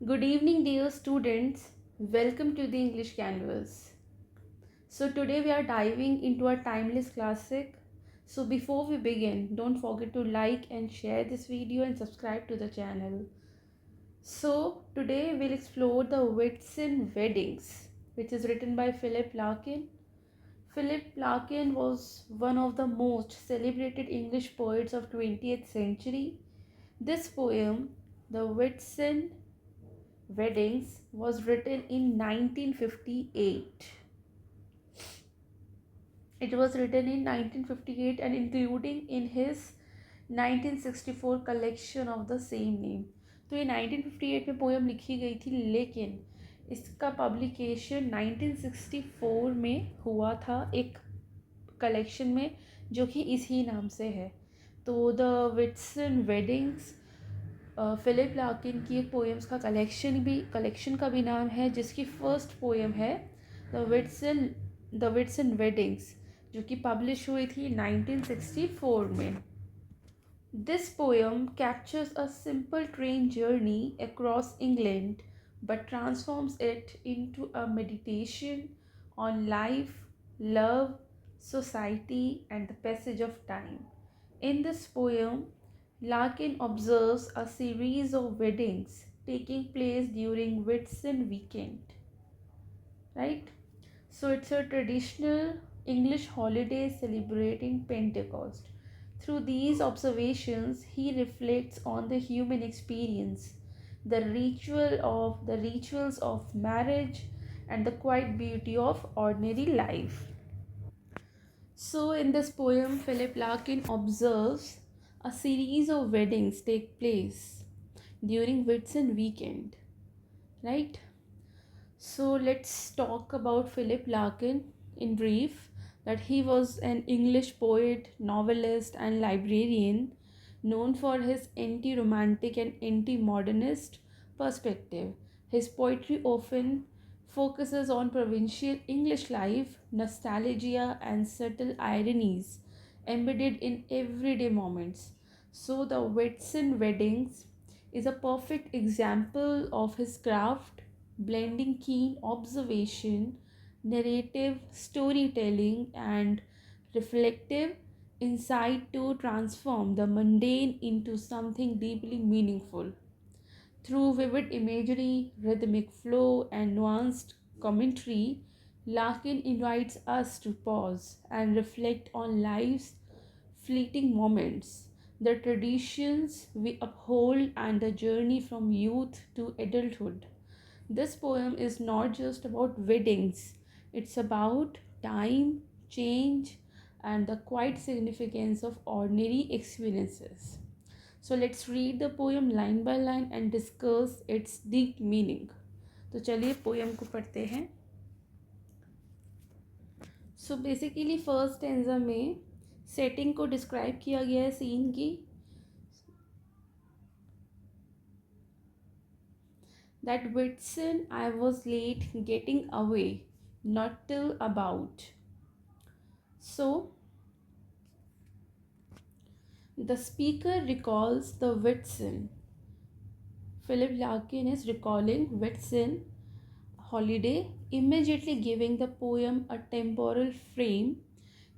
Good evening, dear students. Welcome to the English Canvas. So, today we are diving into a timeless classic. So, before we begin, don't forget to like and share this video and subscribe to the channel. So, today we'll explore the Whitsun Weddings, which is written by Philip Larkin. Philip Larkin was one of the most celebrated English poets of 20th century. This poem, The Whitsun Weddings, was written in 1958. It was written in 1958 and including in his 1964 collection of the same name. तो ये 1958 में poem लिखी गई थी, लेकिन इसका publication 1964 में हुआ था एक कलेक्शन में जो कि इसी नाम से है. तो the Whitsun weddings Philip Larkin की एक पोएम्स का कलेक्शन का भी नाम है, जिसकी फर्स्ट पोएम है द विट्सन वेडिंग्स, जो कि पब्लिश हुई थी 1964 में. This poem captures a simple train journey across England but transforms it into a meditation on life, love, society, and the passage of time. In this poem, Larkin observes a series of weddings taking place during Whitsun weekend, right? So it's a traditional English holiday celebrating Pentecost. Through these observations, he reflects on the human experience, the rituals of marriage, and the quiet beauty of ordinary life. So, in this poem, Philip Larkin observes a series of weddings take place during Whitsun weekend, right? So, let's talk about Philip Larkin in brief. That he was an English poet, novelist, and librarian known for his anti romantic and anti modernist perspective. His poetry often focuses on provincial English life, nostalgia, and subtle ironies embedded in everyday moments. So, the Whitsun Weddings is a perfect example of his craft, blending keen observation, narrative storytelling, and reflective insight to transform the mundane into something deeply meaningful. Through vivid imagery, rhythmic flow, and nuanced commentary, Larkin invites us to pause and reflect on life's fleeting moments, the traditions we uphold, and the journey from youth to adulthood. This poem is not just about weddings, it's about time, change, and the quiet significance of ordinary experiences. So let's read the poem line by line and discuss its deep meaning. तो चलिए poem को पढ़ते हैं. So basically first stanza में setting को describe किया गया है सीन की. That Whitsun I was late getting away, not till about. So the speaker recalls the Whitsun. Philip Larkin is recalling Whitsun holiday, immediately giving the poem a temporal frame.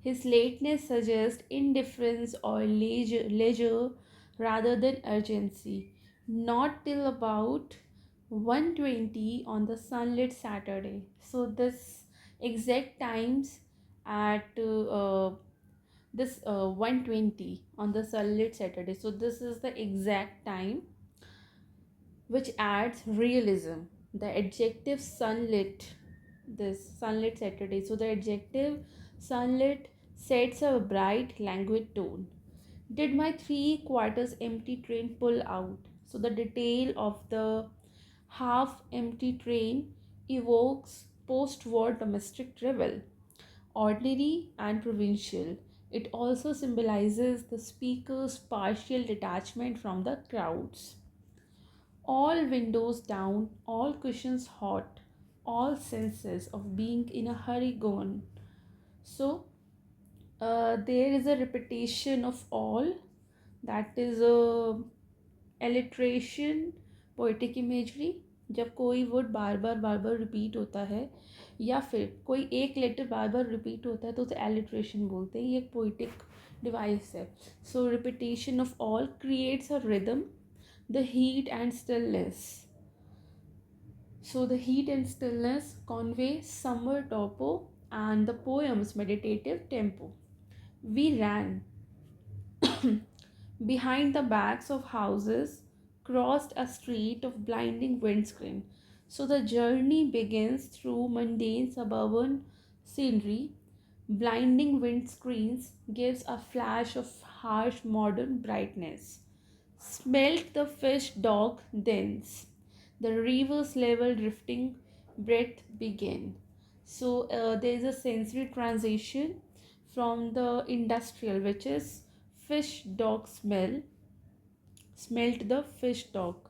His lateness suggests indifference or leisure rather than urgency. Not till about 1:20 on the sunlit Saturday. So this exact times at this 1:20 on the sunlit Saturday. So this is the exact time which adds realism. The adjective sunlit, this sunlit Saturday. So the adjective sunlit sets a bright, languid tone. Did my 3/4 empty train pull out? So the detail of the half empty train evokes post war domestic travel, ordinary and provincial. It also symbolizes the speaker's partial detachment from the crowds. All windows down, all cushions hot, all senses of being in a hurry gone. So, there is a repetition of all, that is a alliteration, poetic imagery. जब कोई word बार बार repeat होता है या फिर कोई एक letter बार बार repeat होता है तो उसे एलिट्रेशन बोलते हैं. ये एक पोइटिक डिवाइस है. So repetition of all creates a rhythm. The heat and stillness. So the heat and stillness convey summer topo and the poem's meditative tempo. We ran behind the backs of houses, crossed a street of blinding windscreen. So the journey begins through mundane suburban scenery. Blinding windscreens gives a flash of harsh modern brightness. Smelt the fish dock thence. The river's level drifting breath began. So there is a sensory transition from the industrial, which is fish dock smell. Smelt the fish dock.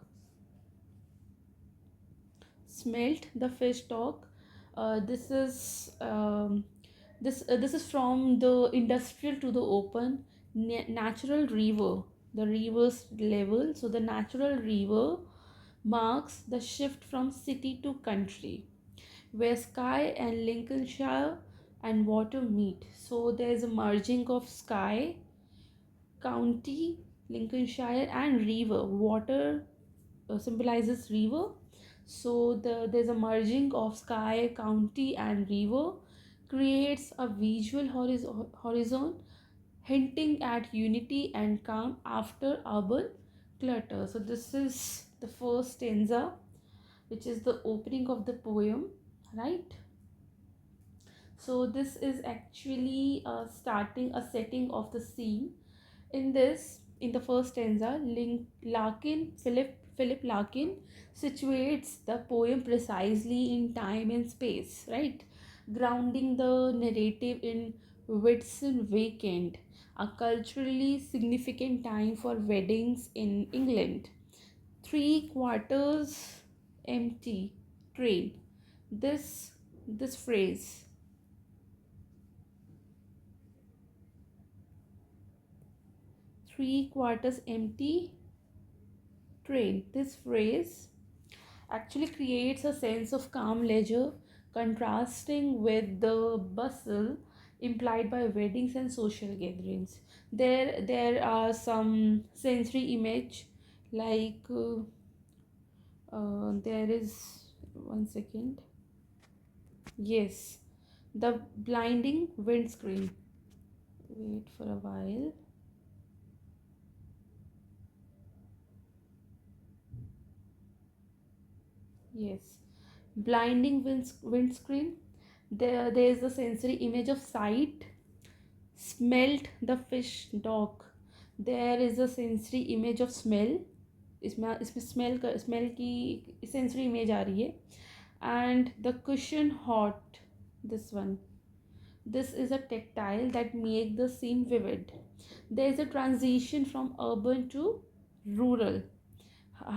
Smelt the fish dock. This is this is from the industrial to the open. Natural river, the river's level. So the natural river marks the shift from city to country, where sky and Lincolnshire and water meet. So there is a merging of sky, county, Lincolnshire, and river. Water symbolizes river. So there's a merging of sky, county, and river creates a visual horizon hinting at unity and calm after urban clutter. So this is the first stanza, which is the opening of the poem, right? So this is actually starting a setting of the scene. In the first stanza, Philip Larkin situates the poem precisely in time and space, right? Grounding the narrative in Whitsun Weekend, a culturally significant time for weddings in England. 3 quarters empty train. This phrase, 3 quarters empty train. This phrase actually creates a sense of calm leisure, contrasting with the bustle implied by weddings and social gatherings. There are some sensory image like there is one second. Yes, the blinding windscreen. Wait for a while. Yes, blinding windscreen. There is the sensory image of sight. Smelt the fish dock. There is a sensory image of smell. इसमें smell की sensory image आ रही है. And the cushion hot, this one, this is a tactile that make the scene vivid. There is a transition from urban to rural.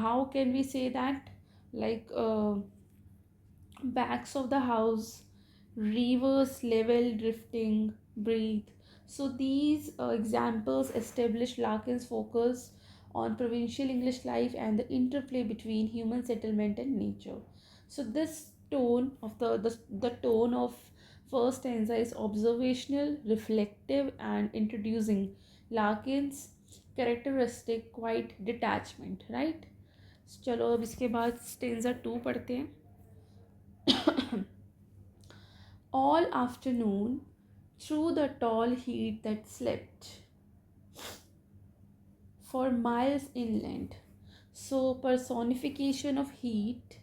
How can we say that? Like backs of the house, rivers level drifting, breathe. So these examples establish Larkin's focus on provincial English life and the interplay between human settlement and nature. So this tone of the tone of first stanza is observational, reflective, and introducing Larkin's characteristic quite detachment, right? चलो अब इसके बाद stanza 2 पढ़ते हैं. All afternoon, through the tall heat that slept for miles inland. So, personification of heat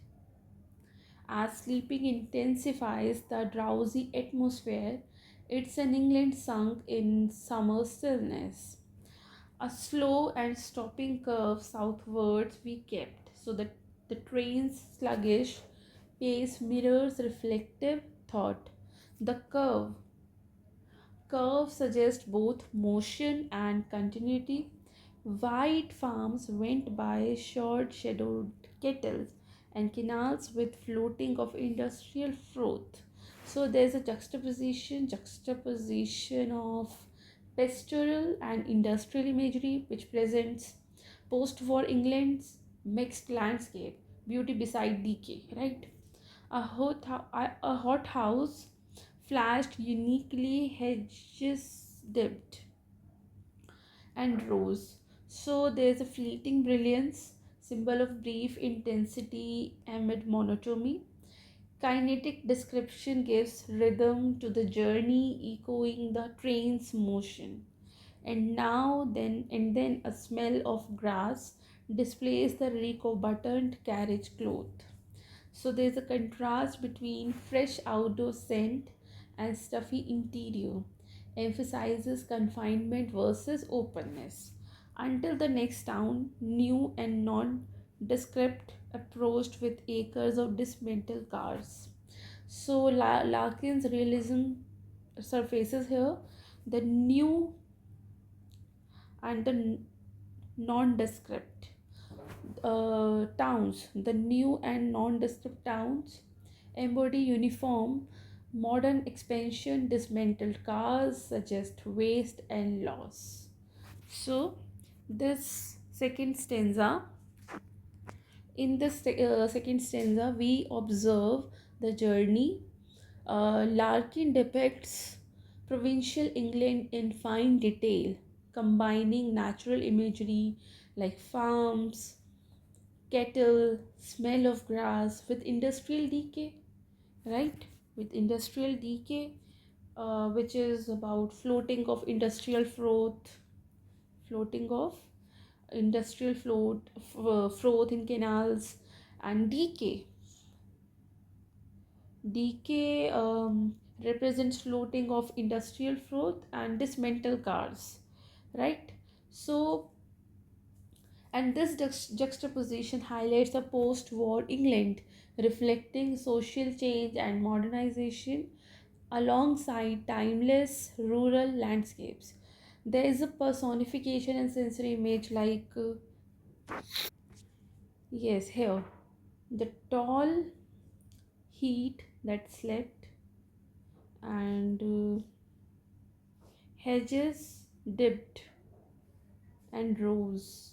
as sleeping intensifies the drowsy atmosphere. It's an England sunk in summer stillness. A slow and stopping curve southwards we kept, so that the train's sluggish pace mirrors reflective thought. The curve suggests both motion and continuity. White farms went by, short shadowed kettles, and canals with floating of industrial froth. So there's a juxtaposition of pastoral and industrial imagery which presents post-war England's mixed landscape. beauty beside decay, right? A hot house flashed uniquely, hedges dipped and rose. So there's a fleeting brilliance, symbol of brief intensity amid monotony. Kinetic description gives rhythm to the journey, echoing the train's motion. And then a smell of grass displays the reek of buttoned carriage cloth. So there's a contrast between fresh outdoor scent and stuffy interior, emphasizes confinement versus openness. Until the next town, new and nondescript, approached with acres of dismantled cars. So Larkin's realism surfaces here. The new and the nondescript towns, the new and nondescript towns embody uniform modern expansion, dismantled cars suggest waste and loss. So, this second stanza, in this second stanza, we observe the journey. Larkin depicts provincial England in fine detail, combining natural imagery like farms, cattle, smell of grass with industrial decay, right? With industrial decay, which is about floating of froth in canals, and decay represents floating of industrial froth and dismantled cars, right? So, and this juxtaposition highlights the post-war England, reflecting social change and modernization alongside timeless rural landscapes. There is a personification and sensory image like, yes, here, the tall heat that slept, and hedges dipped and rose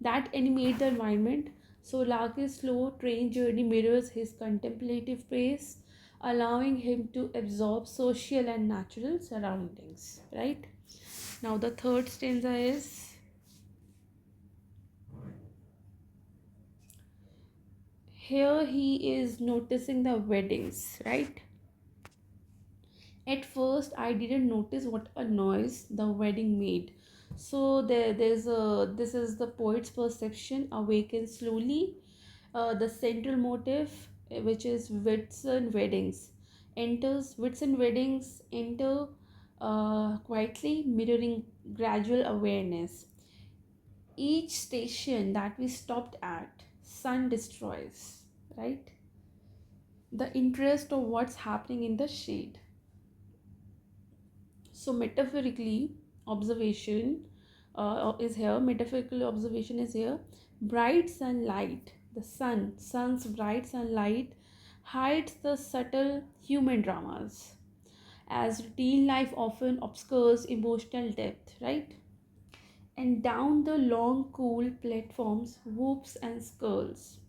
that animate the environment. So Larkin's slow train journey mirrors his contemplative pace, allowing him to absorb social and natural surroundings. Right? Now the third stanza is, here he is noticing the weddings, right? At first, I didn't notice what a noise the wedding made. So there's a this is the poet's perception awakens slowly. The central motive, which is Whitsun Weddings, enters. Whitsun Weddings enter quietly, mirroring gradual awareness. Each station that we stopped at, sun destroys, right? The interest of what's happening in the shade. So metaphorically, observation is here. Metaphorical observation is here. Bright sunlight, the sun's bright sunlight hides the subtle human dramas, as routine life often obscures emotional depth, right? And down the long, cool platforms, whoops and skulls.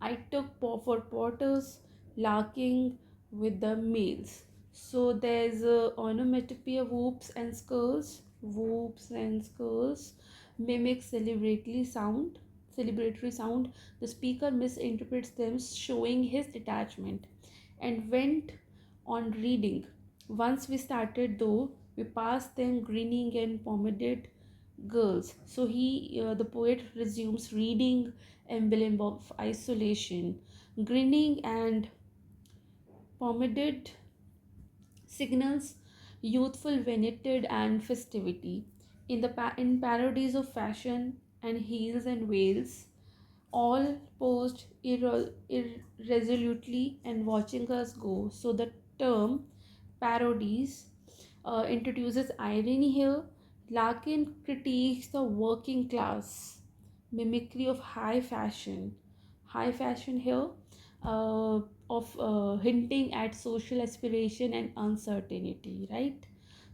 I took for porters larking with the males. So there's a onomatopoeia whoops and skulls mimic celebratory sound. The speaker misinterprets them, showing his detachment, and went on reading. Once we started, though, we passed them grinning and pomaded girls. So the poet resumes reading, emblem of isolation, grinning and pomaded signals youthful vanity and festivity. In parodies of fashion and heels and veils, all posed irresolutely and watching us go. So the term parodies introduces irony here. Larkin critiques the working class mimicry of high fashion. High fashion here, of hinting at social aspiration and uncertainty, right?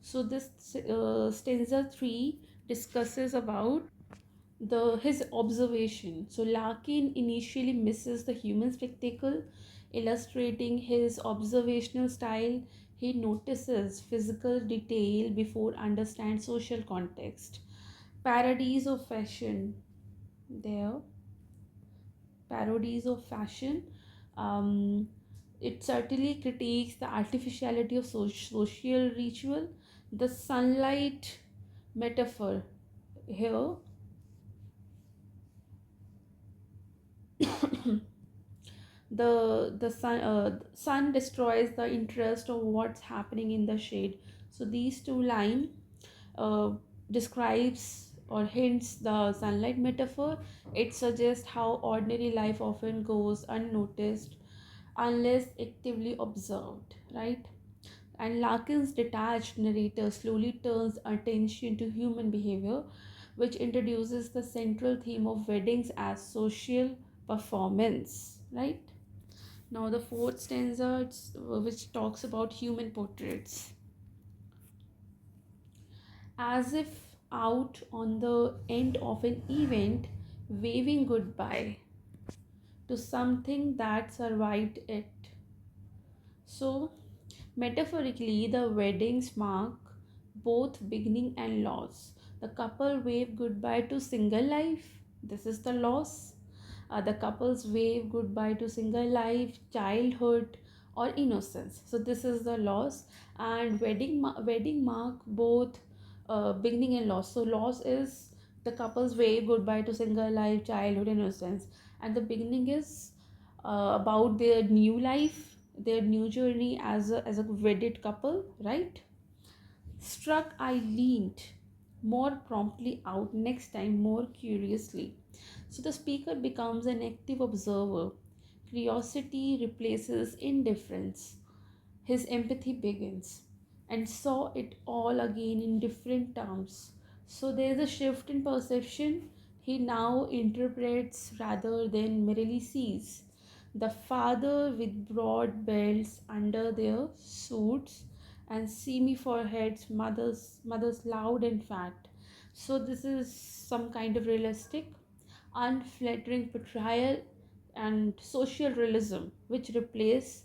So this stanza 3 discusses about the his observation. So Larkin initially misses the human spectacle, illustrating his observational style. He notices physical detail before understand social context. Parodies of fashion there, parodies of fashion. Um, it certainly critiques the artificiality of social ritual, the sunlight metaphor here. The sun destroys the interest of what's happening in the shade. So these two line uh, describes or hints the sunlight metaphor. It suggests how ordinary life often goes unnoticed unless actively observed, right? And Larkin's detached narrator slowly turns attention to human behavior, which introduces the central theme of weddings as social performance, right? Now, the fourth stanza, which talks about human portraits. As if out on the end of an event, waving goodbye to something that survived it. So, metaphorically, the weddings mark both beginning and loss. The couple wave goodbye to single life. This is the loss. The couples wave goodbye to single life, childhood, or innocence. So this is the loss, and wedding mark both beginning and loss. So loss is the couples wave goodbye to single life, childhood, innocence, and the beginning is about their new life, their new journey as a wedded couple, right? Struck, I leaned more promptly out next time, more curiously. So the speaker becomes an active observer. Curiosity replaces indifference. His empathy begins and saw it all again in different terms. So there is a shift in perception. He now interprets rather than merely sees. The father with broad belts under their suits and seamy foreheads, mothers loud and fat. So this is some kind of realistic, unflattering portrayal and social realism, which replace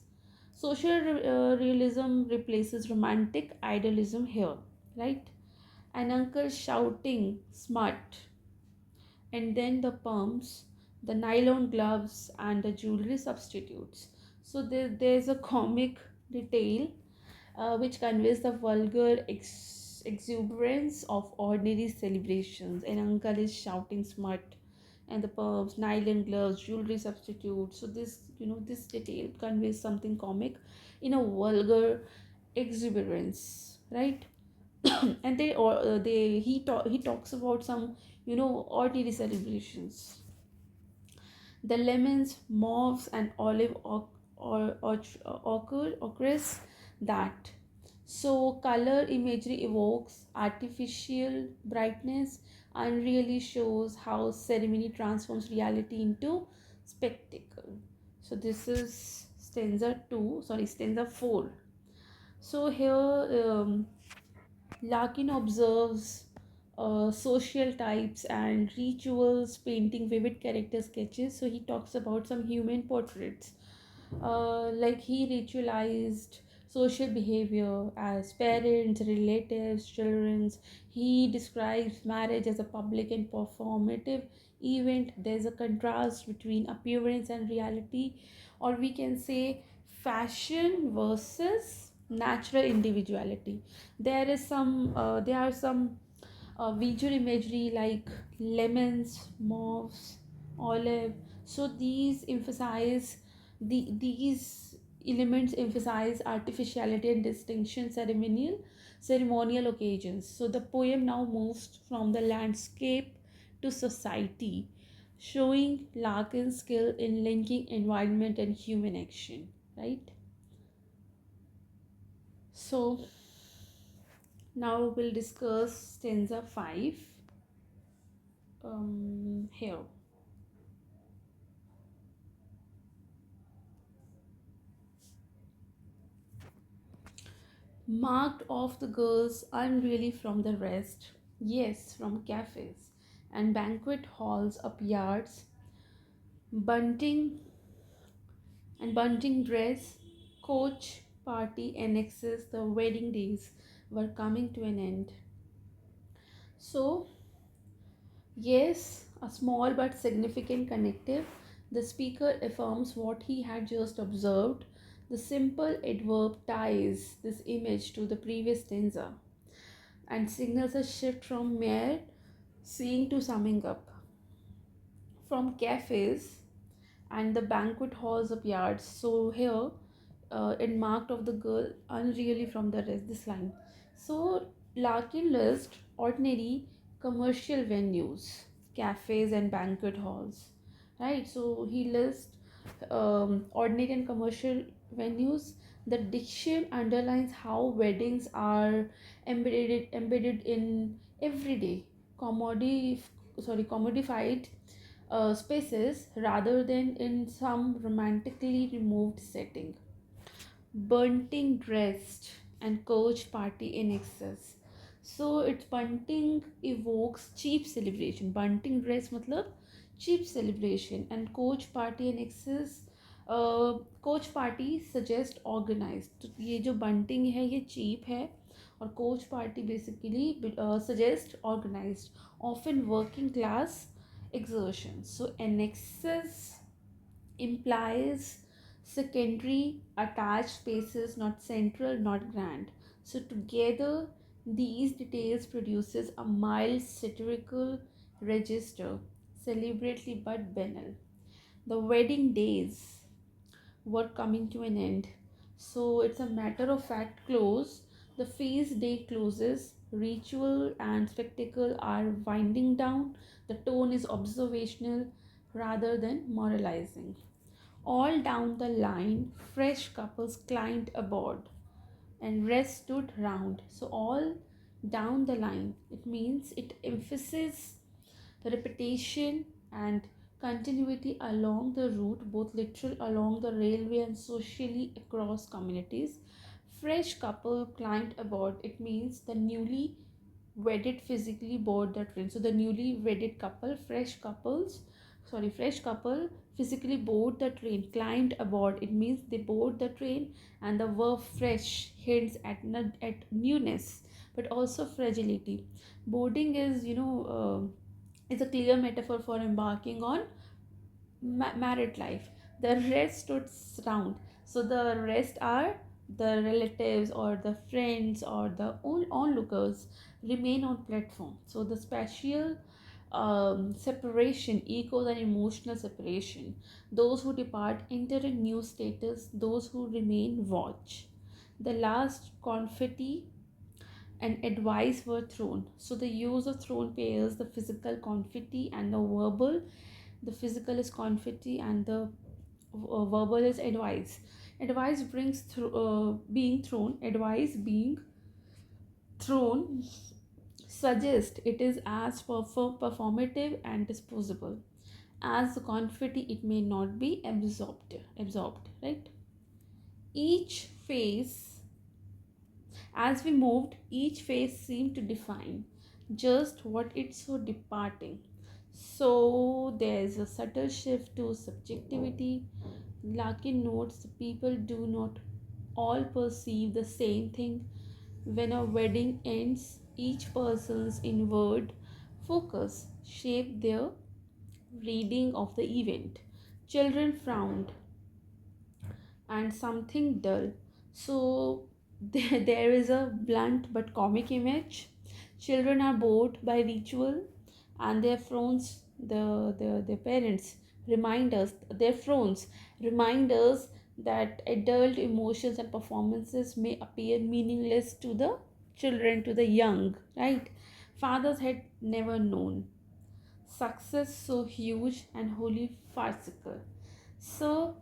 realism replaces romantic idealism here, right? An uncle shouting smut, and then the pumps, the nylon gloves, and the jewelry substitutes. So there's a comic detail which conveys the vulgar exuberance of ordinary celebrations. An uncle is shouting smut, and the pubs, nylon gloves, jewelry substitutes. So this detail conveys something comic in a vulgar exuberance, right? And he talks about some ordinary celebrations, the lemons, mauves, and olive occurs that. So, color imagery evokes artificial brightness and really shows how ceremony transforms reality into spectacle. So, this is stanza 4. So, here Larkin observes social types and rituals, painting vivid character sketches. So he talks about some human portraits. Like he ritualized social behavior as parents, relatives, children. He describes marriage as a public and performative event. There's a contrast between appearance and reality, or we can say fashion versus natural individuality. There are some visual imagery like lemons, mauves, olive. So these elements emphasize artificiality and distinction, ceremonial occasions. So the poem now moves from the landscape to society, showing Larkin's skill in linking environment and human action, right? So now we'll discuss stanza 5 here. Marked off the girls unreally from the rest, yes, from cafes. and banquet halls up yards, bunting bunting dress, coach party annexes, the wedding days were coming to an end. So, yes, a small but significant connective. The speaker affirms what he had just observed. The simple adverb ties this image to the previous stanza and signals a shift from mere seeing to summing up. From cafes and the banquet halls of yards. So here, it marked of the girl unreally from the rest. This line. So Larkin lists ordinary commercial venues, cafes and banquet halls, right? So he lists ordinary and commercial venues. The diction underlines how weddings are embedded in everyday commodified spaces rather than in some romantically removed setting. Bunting dressed and coach party in excess. So it's bunting evokes cheap celebration. Bunting dress matlab cheap celebration, and coach party in excess. Coach party suggest organise, तो ये जो bunting है ये cheap है, और coach party basically suggest organise often working class exertions. So annexes implies secondary attached spaces, not central, not grand. So together these details produces a mild satirical register, celebrately but banal. The wedding days were coming to an end. So it's a matter of fact close. The feast day closes. Ritual and spectacle are winding down. The tone is observational rather than moralizing. All down the line, fresh couples climbed aboard and rest stood round. So all down the line, it means it emphasizes repetition and continuity along the route, both literal along the railway and socially across communities. Fresh couple climbed aboard, it means the newly wedded physically board the train. So the newly wedded couple, fresh couple physically board the train. Climbed aboard, it means they board the train, and the verb fresh hints at newness but also fragility. Boarding is, is a clear metaphor for embarking on married life. The rest stood round. So the rest are the relatives or the friends or the onlookers remain on platform. So the spatial separation equals an emotional separation. Those who depart enter a new status. Those who remain watch. The last confetti and advice were thrown. So the use of thrown pairs the physical confetti and the verbal. The physical is confetti and the verbal is advice. Advice brings through being thrown. Advice being thrown suggest it is as performative and disposable as the confetti. It may not be absorbed, right? Each phase As we moved, each phase seemed to define just what it's so departing. So there's a subtle shift to subjectivity. Larkin notes the people do not all perceive the same thing. When a wedding ends, each person's inward focus shaped their reading of the event. Children frowned and something dull. So there is a blunt but comic image. Children are bored by ritual, and their frowns, their parents remind us, their frowns remind us that adult emotions and performances may appear meaningless to the children, to the young, right? Fathers had never known success so huge and wholly farcical. So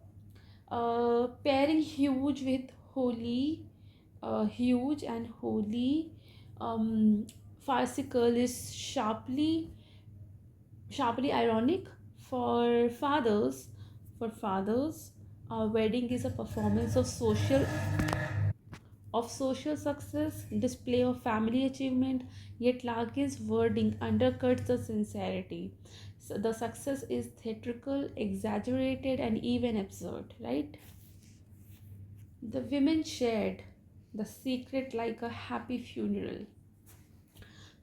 pairing huge with holy, huge and holy, um, farcical is sharply ironic. For fathers, a wedding is a performance of social of social success, display of family achievement, yet Larkin's wording undercuts the sincerity. So the success is theatrical, exaggerated, and even absurd, right? The women shared the secret like a happy funeral.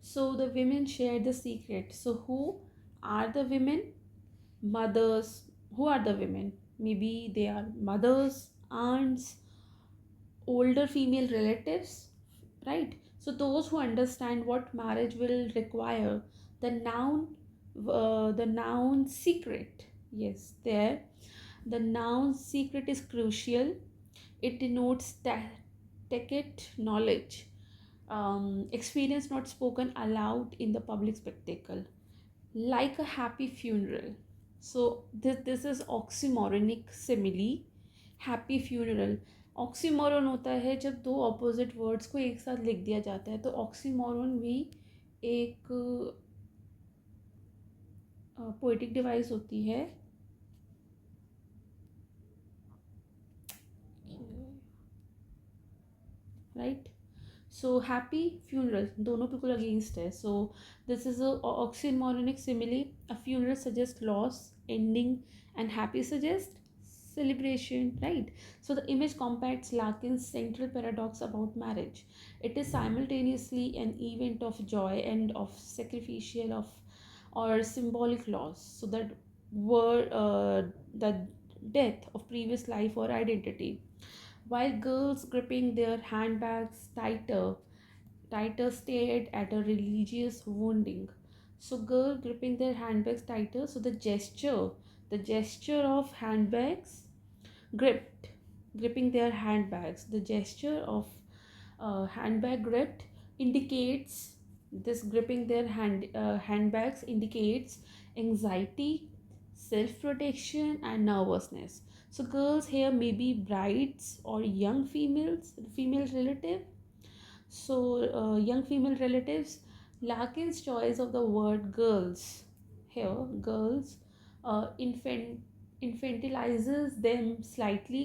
So the women shared the secret. So who are the women? Mothers. Who are the women? Maybe they are mothers, aunts, older female relatives, right? So those who understand what marriage will require. The noun secret. Yes, there. The noun secret is crucial. It denotes tacit knowledge, experience not spoken aloud in the public spectacle, like a happy funeral. So this is oxymoronic simile, happy funeral. Oxymoron होता है जब दो opposite words को एक साथ लिख दिया जाता है, तो ऑक्सीमोरन भी एक पोएटिक डिवाइस होती है. राइट. सो हैप्पी फ्यूनरल दोनों बिल्कुल अगेंस्ट है. So this is a oxymoronic simile. A funeral suggest loss, ending, and happy suggest celebration, right? So the image combats Larkin's central paradox about marriage. It is simultaneously an event of joy and of sacrificial of or symbolic loss. So that were the death of previous life or identity. While girls gripping their handbags tighter stared at a religious wounding. So girl gripping their handbags tighter. So the gesture of handbags gripped, gripping their handbags. The gesture of handbag gripped indicates this gripping their handbags indicates anxiety, self-protection, and nervousness. So girls here may be brides or young female relative. So young female relatives. Larkin's choice of the word girls here, girls, infantilizes them slightly,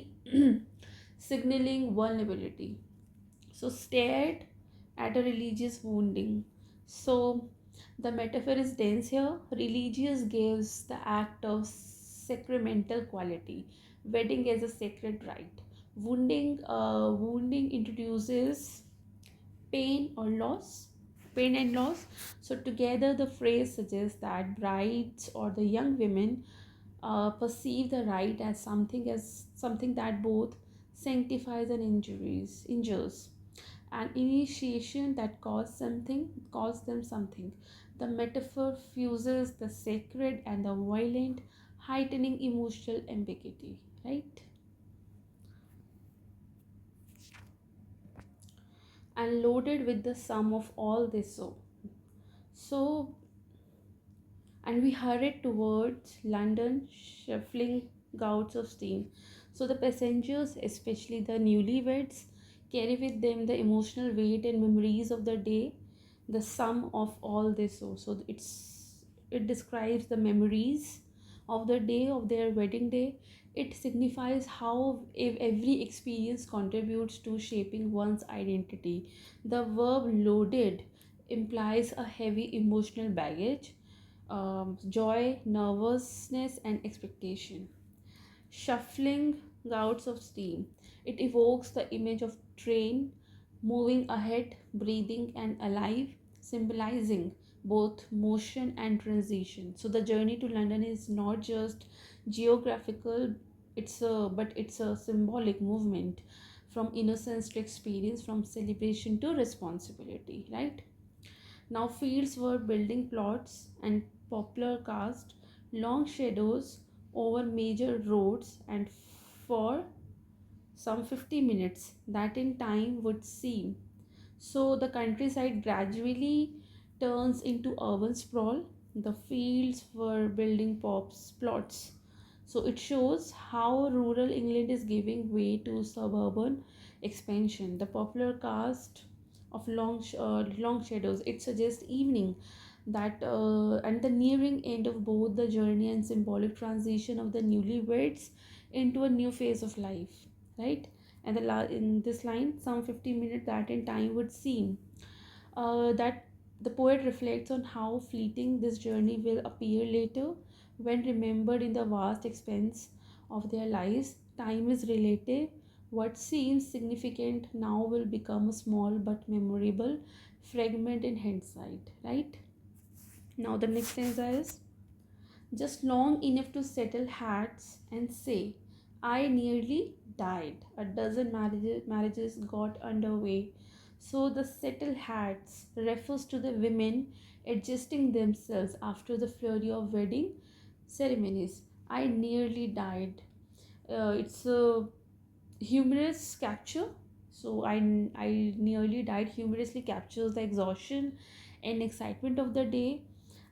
signaling vulnerability. So stared at a religious wounding. So the metaphor is dense here. Religious gives the act of sacramental quality. Wedding as a sacred rite. Wounding introduces pain or loss. Pain and loss. So together, the phrase suggests that brides or the young women perceive the rite as something that both sanctifies and injures, an initiation that costs them something. The metaphor fuses the sacred and the violent, heightening emotional ambiguity, right? And loaded with the sum of all this. So and we hurried towards London, shuffling gouts of steam. So the passengers, especially the newlyweds, carry with them the emotional weight and memories of the day, the sum of all this. So it describes the memories of the day of their wedding day. It signifies how if every experience contributes to shaping one's identity. The verb loaded implies a heavy emotional baggage, joy, nervousness, and expectation. Shuffling gouts of steam. It evokes the image of train moving ahead, breathing and alive, symbolizing both motion and transition. So the journey to London is not just geographical, it's a symbolic movement from innocence to experience, from celebration to responsibility, right? Now fields were building plots and poplar cast long shadows over major roads, and for some 50 minutes that in time would seem. So the countryside gradually turns into urban sprawl. The fields were building plots. So it shows how rural England is giving way to suburban expansion. The popular cast of long shadows, it suggests evening, that and the nearing end of both the journey and symbolic transition of the newlyweds into a new phase of life, right? And in this line, some 50 minutes that in time would seem. That the poet reflects on how fleeting this journey will appear later when remembered in the vast expanse of their lives. Time is relative. What seems significant now will become a small but memorable fragment in hindsight, right? Now, the next stanza is just long enough to settle hats and say, I nearly died. A dozen marriages got underway. So the settle hats refers to the women adjusting themselves after the flurry of wedding ceremonies. I nearly died. It's a humorous capture. So I nearly died humorously captures the exhaustion and excitement of the day,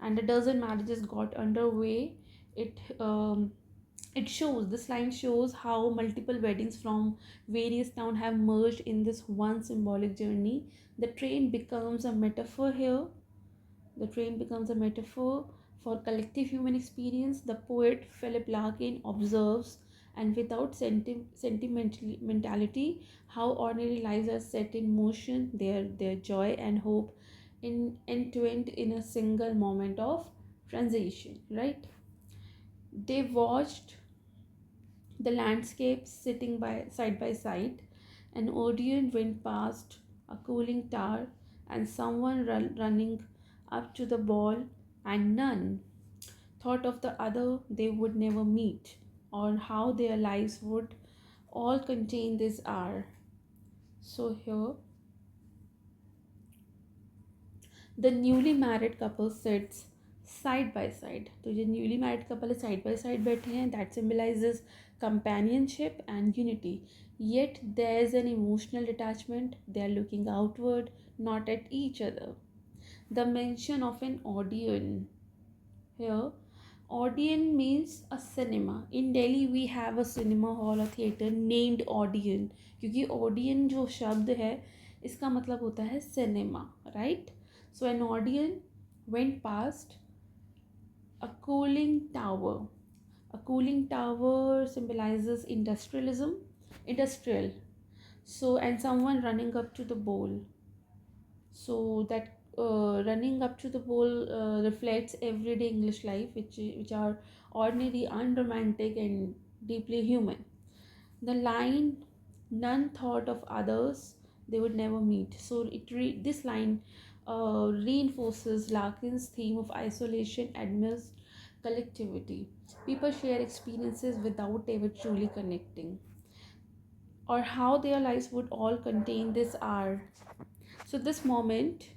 and a dozen marriages got underway. It um, it shows this line shows how multiple weddings from various towns have merged in this one symbolic journey. The train becomes a metaphor here. The train becomes a metaphor for collective human experience. The poet Philip Larkin observes, and without sentimentality, how ordinary lives are set in motion, their joy and hope in entwined in a single moment of transition. Right? They watched the landscape sitting by side. An Odeon went past, a cooling tower, and someone running up to the ball, and none thought of the other they would never meet, or how their lives would all contain this hour. So here, the newly married couple sits side by side. तो जो newly married couple है side by side बैठे हैं, that symbolizes companionship and unity. Yet there is an emotional detachment. They are looking outward, not at each other. The mention of an Odeon here. Odeon means a cinema. In Delhi we have a cinema hall, a theater named Odeon, क्योंकि Odeon जो शब्द है इसका मतलब होता है cinema, right? So an Odeon went past, a cooling tower. A cooling tower symbolizes industrial. So, and someone running up to the bowl. So that running up to the bowl reflects everyday English life, which are ordinary, unromantic, and deeply human. The line, none thought of others they would never meet. So this line reinforces Larkin's theme of isolation amidst collectivity. People share experiences without ever truly connecting, or how their lives would all contain this hour. So this moment,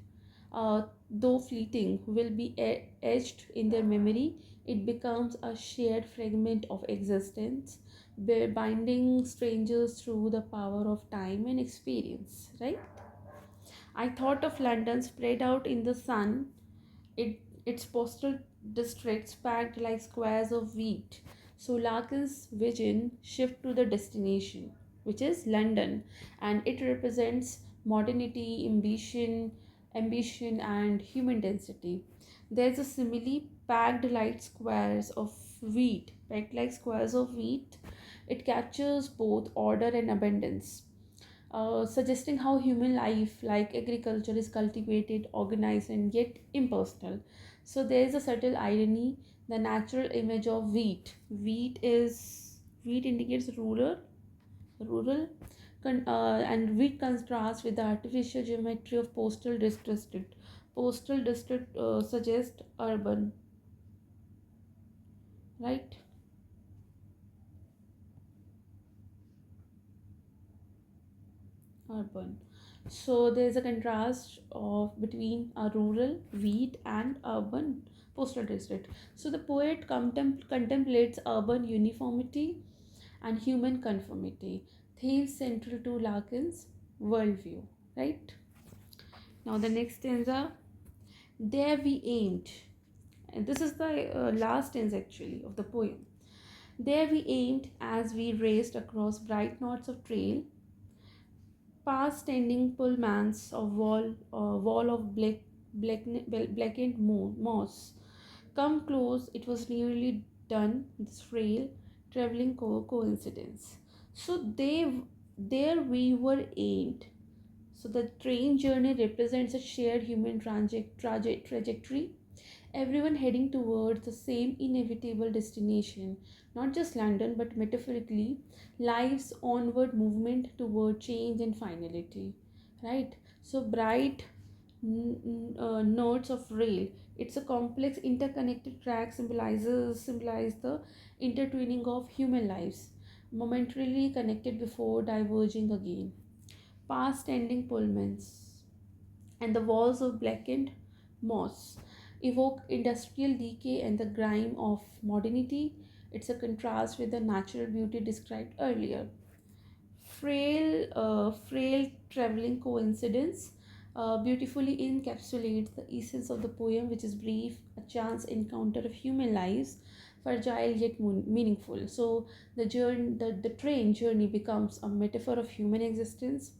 though fleeting, will be etched in their memory. It becomes a shared fragment of existence, binding strangers through the power of time and experience. Right? I thought of London spread out in the sun, its postal districts packed like squares of wheat. So Larkin's vision shift to the destination, which is London, and it represents modernity, ambition, and human density. There's a simile, packed like squares of wheat. It captures both order and abundance, suggesting how human life, like agriculture, is cultivated, organized, and yet impersonal. So there is a subtle irony. The natural image of wheat indicates rural, and wheat contrasts with the artificial geometry of postal district. Postal district suggests right? Urban. So there is a contrast of between a rural wheat and urban postal district. So the poet contemplates urban uniformity and human conformity, themes central to Larkin's worldview. Right now, the next stanza. There we aimed, and this is the last stanza actually of the poem. There we aimed as we raced across bright knots of trail, past standing pullmans of wall of blackened moss. Come close, it was nearly done. This frail traveling coincidence. So they There we were aimed. So the train journey represents a shared human trajectory, everyone heading towards the same inevitable destination, not just London but metaphorically, life's onward movement toward change and finality. Right? So, bright nodes of rail. It's a complex interconnected track symbolize the intertwining of human lives, momentarily connected before diverging again. Past standing Pullmans and the walls of blackened moss evoke industrial decay and the grime of modernity. It's a contrast with the natural beauty described earlier. Frail traveling coincidence beautifully encapsulates the essence of the poem, which is brief, a chance encounter of human lives, fragile yet meaningful. So the train journey becomes a metaphor of human existence,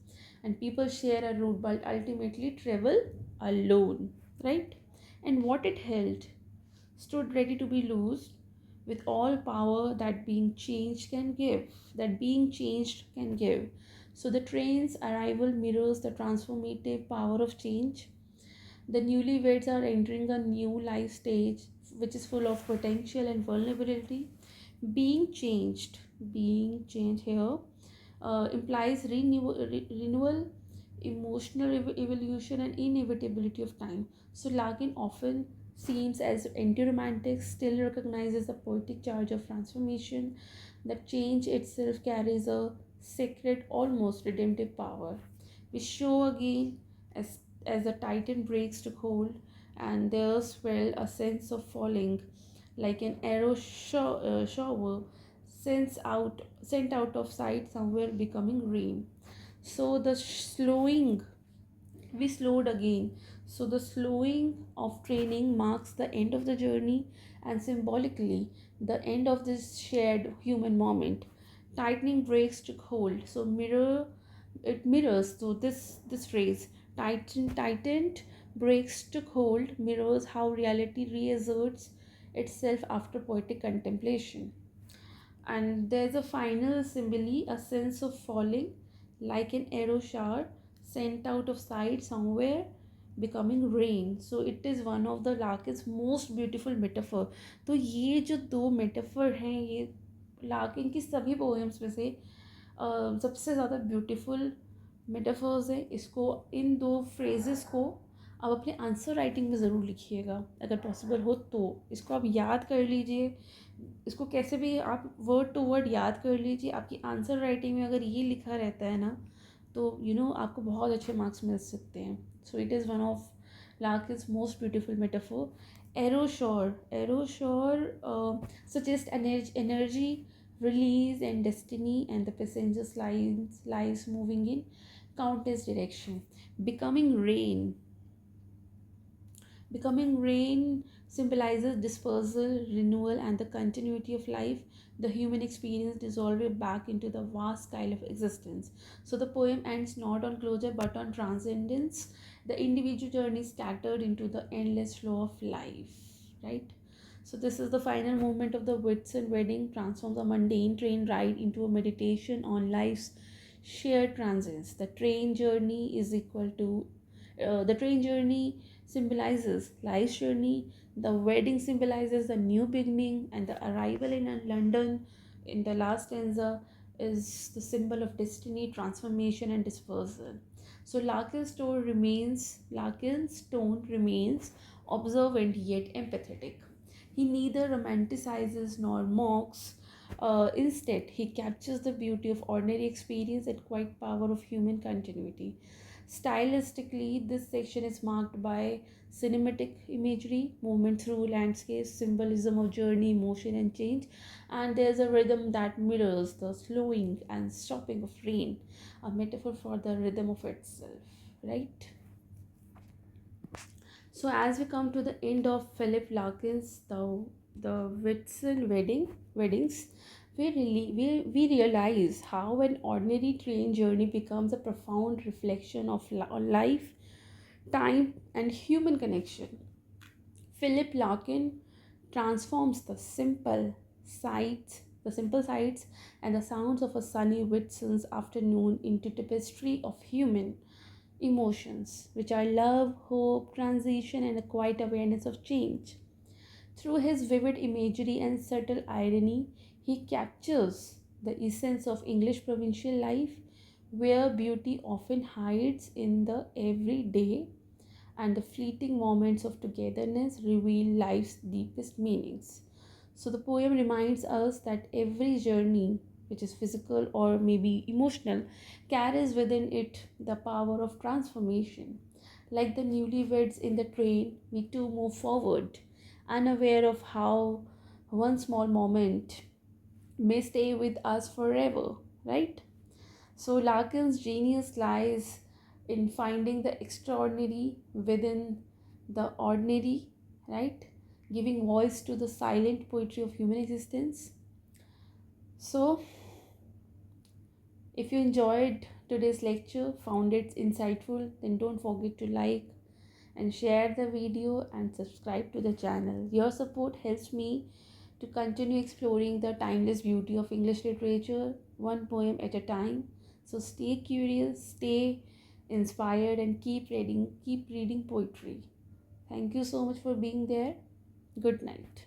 and people share a route but ultimately travel alone, right? And what it held stood ready to be loosed with all power that being changed can give. So the train's arrival mirrors the transformative power of change. The newlyweds are entering a new life stage which is full of potential and vulnerability. Being changed here implies renewal, emotional evolution, and inevitability of time. So Larkin often seems as anti-romantic, still recognizes the poetic charge of transformation. That change itself carries a sacred, almost redemptive power. We show again as the Titan breaks to hold, and there swell a sense of falling, like an arrow shower sent out of sight somewhere becoming rain. So the slowing we slowed again. So the slowing of training marks the end of the journey and symbolically the end of this shared human moment. Tightening brakes took hold. So mirrors. So this phrase tightened brakes took hold mirrors how reality reasserts itself after poetic contemplation. And there's a final simile, a sense of falling like an arrow shower sent out of sight somewhere becoming rain. So it is one of the Larkin's most beautiful metaphor. तो ये जो दो metaphor हैं ये Larkin की सभी poems में से सबसे ज़्यादा ब्यूटीफुल मेटाफर्स हैं. इसको इन दो फ्रेजेस को आप अपने आंसर राइटिंग में ज़रूर लिखिएगा अगर पॉसिबल हो तो. इसको आप याद कर लीजिए, इसको कैसे भी आप वर्ड टू वर्ड याद कर लीजिए. आपकी आंसर राइटिंग में अगर ये लिखा रहता है ना तो आपको बहुत अच्छे मार्क्स मिल सकते हैं. So it is one of Larkin's most beautiful metaphor. Aeroshore suggests energy, release, and destiny, and the passengers' lives moving in countless direction. Becoming rain. Becoming rain symbolizes dispersal, renewal, and the continuity of life. The human experience dissolved back into the vast sky of existence. So the poem ends not on closure but on transcendence. The individual journey scattered into the endless flow of life. Right? So this is the final movement of the Whitsun Wedding, transforms a mundane train ride into a meditation on life's shared transience. The train journey symbolizes life's journey, the wedding symbolizes the new beginning, and the arrival in London in the last stanza is the symbol of destiny, transformation, and dispersal. So Larkin's tone remains observant yet empathetic. He neither romanticizes nor mocks. Instead, he captures the beauty of ordinary experience and quiet power of human continuity. Stylistically, this section is marked by cinematic imagery, movement through landscapes, symbolism of journey, motion, and change, and there's a rhythm that mirrors the slowing and stopping of rain, a metaphor for the rhythm of itself, right? So as we come to the end of Philip Larkin's the Weddings, we realize how an ordinary train journey becomes a profound reflection of on life, time, and human connection. Philip Larkin transforms the simple sights, the simple sights and the sounds of a sunny Whitsun's afternoon into tapestry of human emotions, which are love, hope, transition, and a quiet awareness of change. Through his vivid imagery and subtle irony, he captures the essence of English provincial life, where beauty often hides in the everyday and the fleeting moments of togetherness reveal life's deepest meanings. So, the poem reminds us that every journey, which is physical or maybe emotional, carries within it the power of transformation. Like the newlyweds in the train, we too move forward, unaware of how one small moment may stay with us forever, right? So, Larkin's genius lies in finding the extraordinary within the ordinary, right? Giving voice to the silent poetry of human existence. So, if you enjoyed today's lecture, found it insightful, then don't forget to like and share the video and subscribe to the channel. Your support helps me to continue exploring the timeless beauty of English literature, one poem at a time. So stay curious, stay inspired, and keep reading poetry. Thank you so much for being there. Good night.